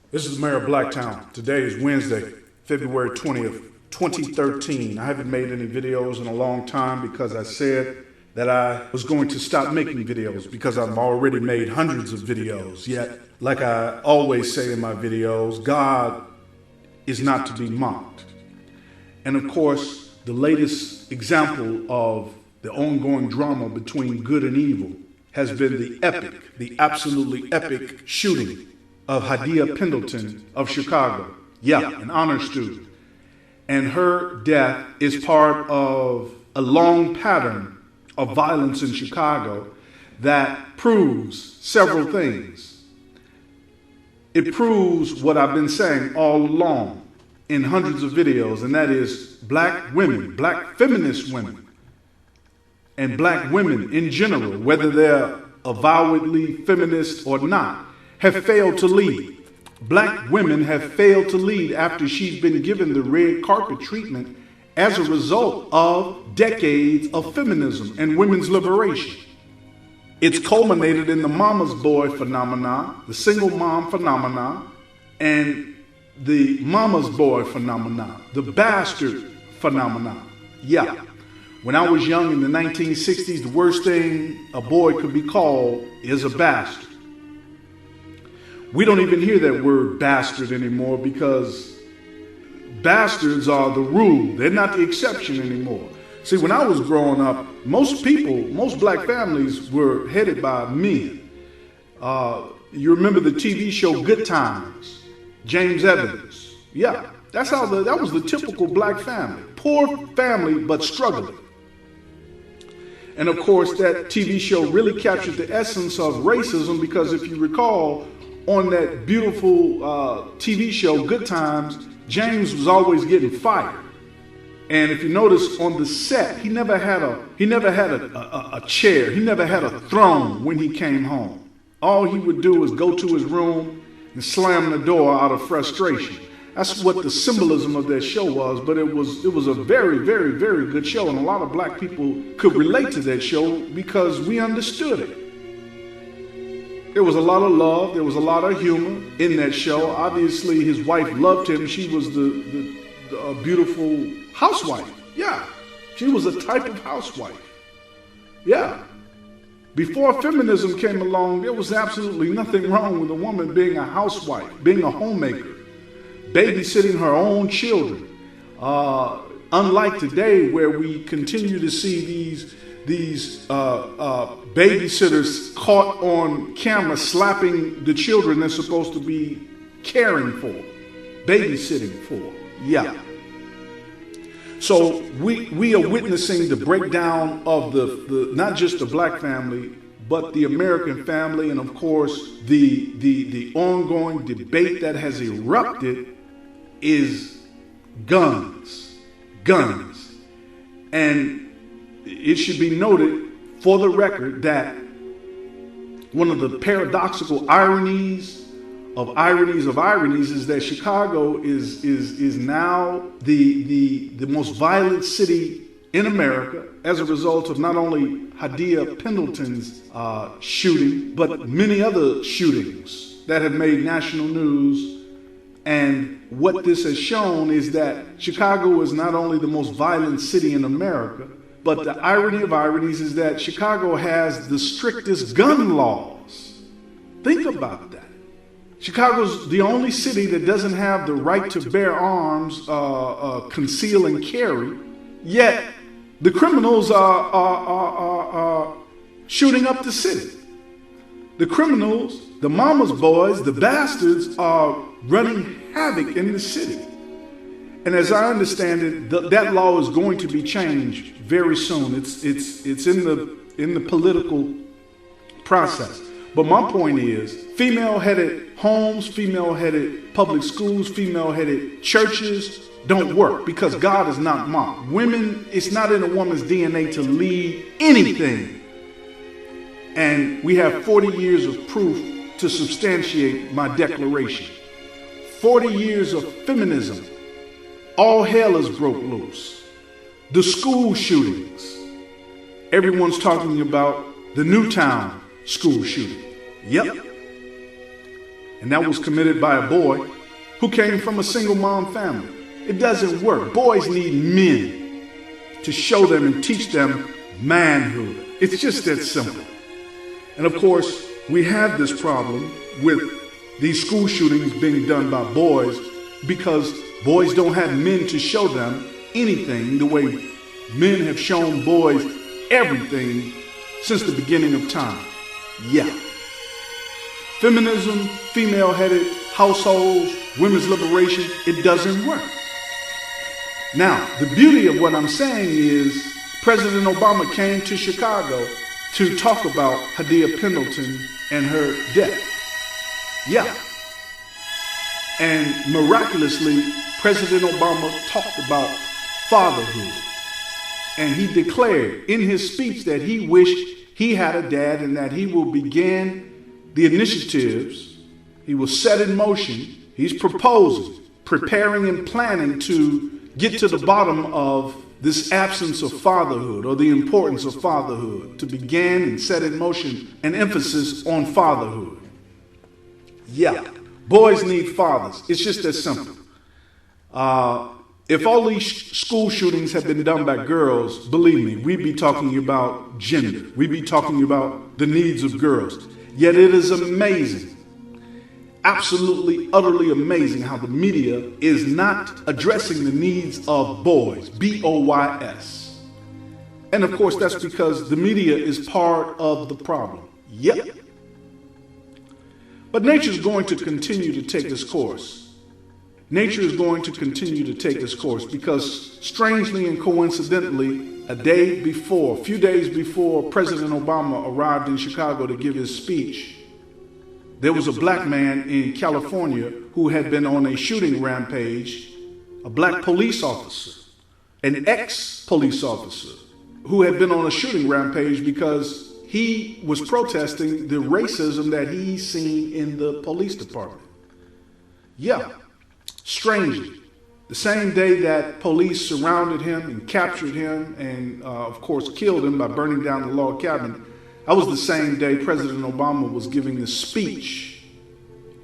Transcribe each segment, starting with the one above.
This is the mayor of Blacktown. Today is Wednesday, February 20th, 2013. I haven't made any videos in a long time because I said that I was going to stop making videos because I've already made hundreds of videos. Yet, like I always say in my videos, God is not to be mocked. And of course, the latest example of the ongoing drama between good and evil has been the absolutely epic shooting of Hadiya Pendelton of Chicago. Yeah, an honor student. And her death is part of a long pattern of violence in Chicago that proves several things. It proves what I've been saying all along in hundreds of videos, and that is black women, black feminist women, and black women in general, whether they're avowedly feminist or not, have failed to lead. Black women have failed to lead after she's been given the red carpet treatment as a result of decades of feminism and women's liberation. It's culminated in the mama's boy phenomenon, the single mom phenomenon, and the mama's boy phenomenon, the bastard phenomenon. Yeah. When I was young in the 1960s, the worst thing a boy could be called is a bastard. We don't even hear that word bastard anymore because bastards are the rule. They're not the exception anymore. See, when I was growing up, most black families were headed by men. You remember the TV show Good Times, James Evans. Yeah, that was the typical black family. Poor family, but struggling. And of course, that TV show really captured the essence of racism because if you recall, on that beautiful TV show, Good Times, James was always getting fired. And if you notice on the set, he never had a chair. He never had a throne when he came home. All he would do was go to his room and slam the door out of frustration. That's what the symbolism of that show was, but it was a very, very, very good show. And a lot of black people could relate to that show because we understood it. There was a lot of love. There was a lot of humor in that show. Obviously, his wife loved him. She was the beautiful housewife. Yeah, she was a type of housewife. Yeah. Before feminism came along, there was absolutely nothing wrong with a woman being a housewife, being a homemaker, babysitting her own children. Unlike today, where we continue to see these babysitters caught on camera slapping the children they're supposed to be caring for, babysitting for. Yeah. So we are witnessing the breakdown of the not just the black family, but the American family, and of course the ongoing debate that has erupted is guns. And it should be noted for the record that one of the paradoxical ironies of ironies is that Chicago is now the most violent city in America as a result of not only Hadiya Pendelton's shooting, but many other shootings that have made national news. And what this has shown is that Chicago is not only the most violent city in America, but the irony of ironies is that Chicago has the strictest gun laws. Think about that. Chicago's the only city that doesn't have the right to bear arms, conceal and carry, yet the criminals are shooting up the city. The criminals, the mama's boys, the bastards are running havoc in the city. And as I understand it, that law is going to be changed very soon. It's in the political process. But my point is, female-headed homes, female-headed public schools, female-headed churches don't work because God is not mocked. Women, it's not in a woman's DNA to lead anything. And we have 40 years of proof to substantiate my declaration. 40 years of feminism. All hell has broke loose. The school shootings. Everyone's talking about the Newtown school shooting. Yep. and that was committed by a boy who came from a single mom family. It doesn't work. Boys need men to show them and teach them manhood. It's just that simple. And of course, we have this problem with these school shootings being done by boys because boys don't have men to show them anything the way men have shown boys everything since the beginning of time. Yeah. Feminism, female-headed households, women's liberation, it doesn't work. Now, the beauty of what I'm saying is President Obama came to Chicago to talk about Hadiya Pendelton and her death. Yeah. And miraculously, President Obama talked about fatherhood. And he declared in his speech that he wished he had a dad and that he will begin the initiatives, he will set in motion, he's proposing, preparing and planning to get to the bottom of this absence of fatherhood or the importance of fatherhood, to begin and set in motion an emphasis on fatherhood. Yeah, boys need fathers. It's just that simple. If all these school shootings had been done by girls, believe me, we'd be talking about gender. We'd be talking about the needs of girls. Yet it is amazing, absolutely, utterly amazing how the media is not addressing the needs of boys, B-O-Y-S. And of course, that's because the media is part of the problem. Yep. But nature is going to continue to take this course. Nature is going to continue to take this course because strangely and coincidentally, a few days before President Obama arrived in Chicago to give his speech, there was a black man in California who had been on a shooting rampage, a black police officer, an ex-police officer, who had been on a shooting rampage because he was protesting the racism that he's seen in the police department. Yeah, strangely. The same day that police surrounded him and captured him and, of course, killed him by burning down the log cabin, that was the same day President Obama was giving the speech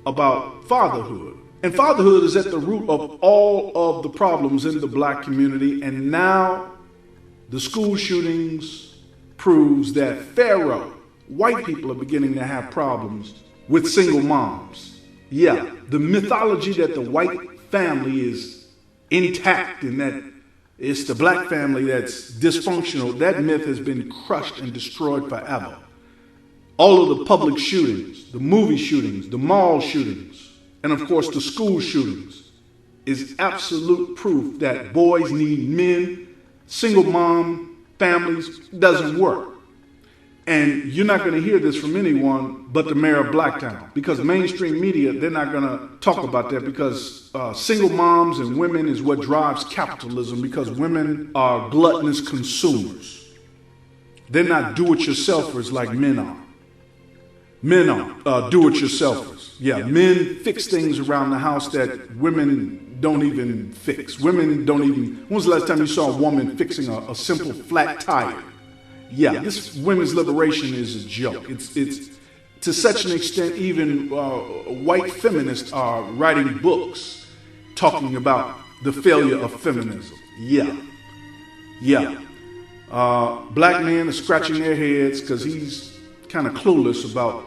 about fatherhood. And fatherhood is at the root of all of the problems in the black community. And now the school shootings proves that white people are beginning to have problems with single moms. Yeah, the mythology that the white family is intact and that it's the black family that's dysfunctional, that myth has been crushed and destroyed forever. All of the public shootings, the movie shootings, the mall shootings, and of course the school shootings is absolute proof that boys need men, single mom families doesn't work. And you're not going to hear this from anyone but the mayor of Blacktown, because mainstream media, they're not going to talk about that, because single moms and women is what drives capitalism, because women are gluttonous consumers. They're not do-it-yourselfers like men are. Men are do-it-yourselfers. Yeah, men fix things around the house that women don't even fix. Women don't even... When was the last time you saw a woman fixing a simple flat tire? Yeah, this women's liberation is a joke. It's to such an extent, even white feminists are writing books talking about the failure of feminism. Yeah. Black men are scratching their heads because he's kind of clueless about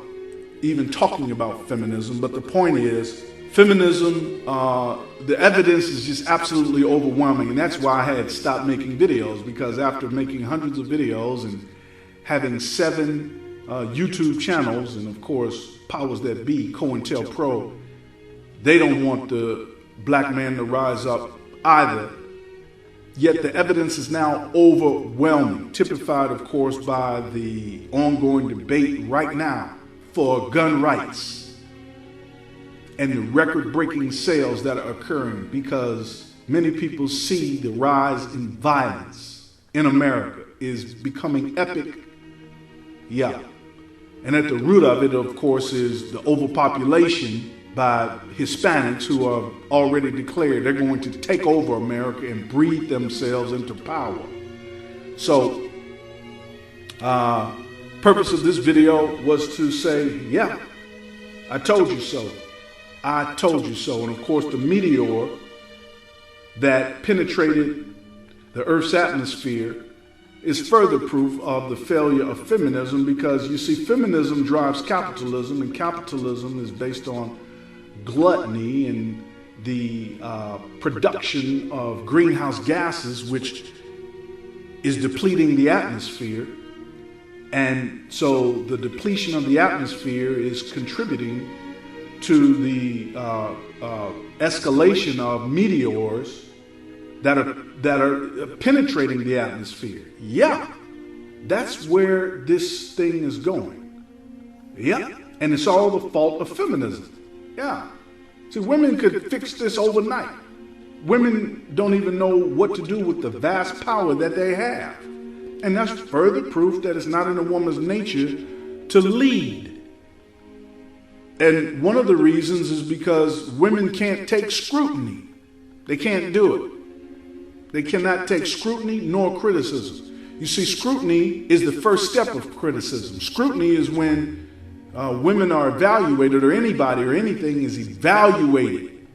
even talking about feminism. But the point is, feminism, the evidence is just absolutely overwhelming. And that's why I had stopped making videos, because after making hundreds of videos and having 7 YouTube channels, and of course, powers that be, COINTELPRO, they don't want the black man to rise up either. Yet the evidence is now overwhelming, typified, of course, by the ongoing debate right now for gun rights and the record-breaking sales that are occurring, because many people see the rise in violence in America is becoming epic. Yeah. And at the root of it, of course, is the overpopulation by Hispanics who are already declared they're going to take over America and breed themselves into power. So, purpose of this video was to say, yeah, I told you so. I told you so. And of course, the meteor that penetrated the Earth's atmosphere is further proof of the failure of feminism, because you see, feminism drives capitalism, and capitalism is based on gluttony and the production of greenhouse gases, which is depleting the atmosphere. And so the depletion of the atmosphere is contributing to the escalation of meteors that are penetrating the atmosphere. Yeah, that's where this thing is going. Yeah, and it's all the fault of feminism. Yeah. See, women could fix this overnight. Women don't even know what to do with the vast power that they have. And that's further proof that it's not in a woman's nature to lead. And one of the reasons is because women can't take scrutiny. They can't do it. They cannot take scrutiny nor criticism. You see, scrutiny is the first step of criticism. Scrutiny is when women are evaluated, or anybody or anything is evaluated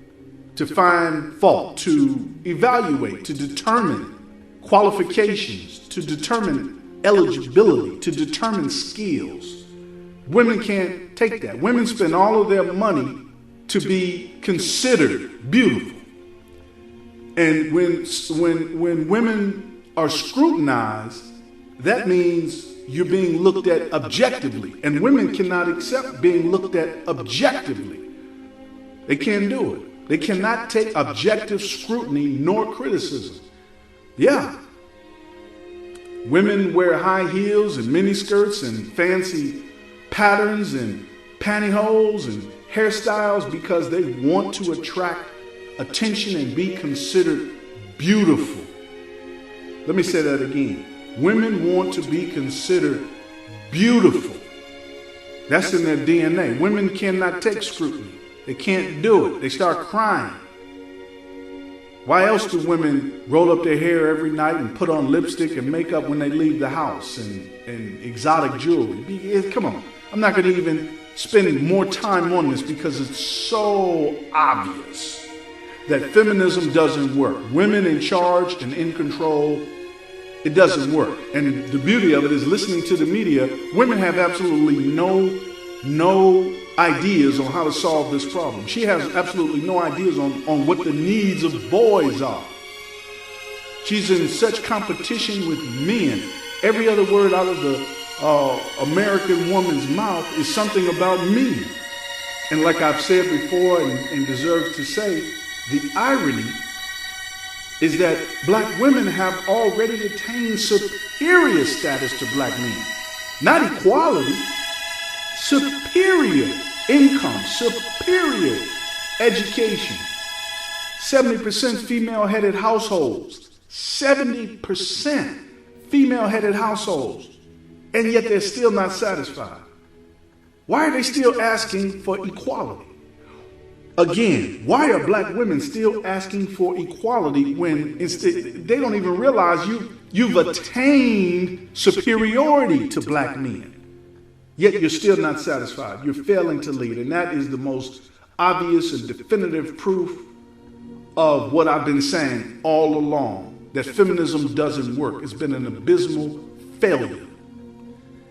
to find fault, to evaluate, to determine qualifications, to determine eligibility, to determine skills. Women can't take that. Women spend all of their money to be considered beautiful. And when women are scrutinized, that means you're being looked at objectively. And women cannot accept being looked at objectively. They can't do it. They cannot take objective scrutiny nor criticism. Yeah. Women wear high heels and miniskirts and fancy patterns and pantyhose and hairstyles because they want to attract attention and be considered beautiful. Let me say that again. Women want to be considered beautiful. That's in their DNA. Women cannot take scrutiny. They can't do it. They start crying. Why else do women roll up their hair every night and put on lipstick and makeup when they leave the house and exotic jewelry? Come on. I'm not going to even spend more time on this because it's so obvious that feminism doesn't work. Women in charge and in control, it doesn't work. And the beauty of it is, listening to the media, women have absolutely no ideas on how to solve this problem. She has absolutely no ideas on what the needs of boys are. She's in such competition with men. Every other word out of the American woman's mouth is something about me. And like I've said before and deserve to say, the irony is that black women have already attained superior status to black men. Not equality, superior income, superior education. 70% female-headed households. 70% female-headed households. And yet they're still not satisfied. Why are they still asking for equality? Again, why are black women still asking for equality when they don't even realize you've attained superiority to black men? Yet you're still not satisfied. You're failing to lead. And that is the most obvious and definitive proof of what I've been saying all along, that feminism doesn't work. It's been an abysmal failure.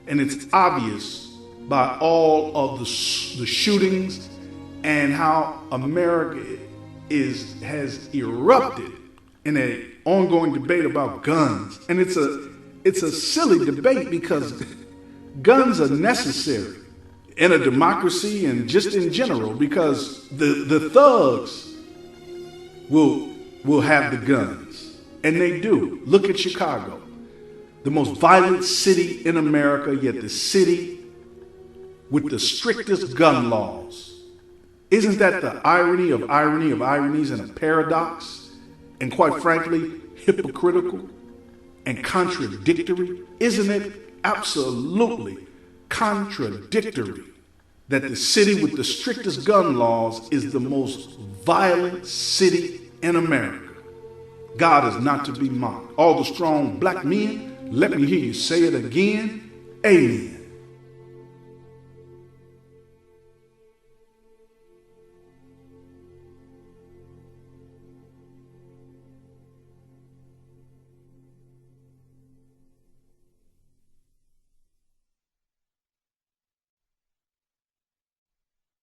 And it's obvious by all of the shootings and how America has erupted in an ongoing debate about guns. And it's a silly debate because guns are necessary in a democracy and just in general, because the thugs will have the guns. And they do. Look at Chicago, the most violent city in America, yet the city with the strictest gun laws. Isn't that the irony of ironies and a paradox? And quite frankly, hypocritical and contradictory? Isn't it absolutely contradictory that the city with the strictest gun laws is the most violent city in America? God is not to be mocked. All the strong black men, let me hear you say it again. Amen.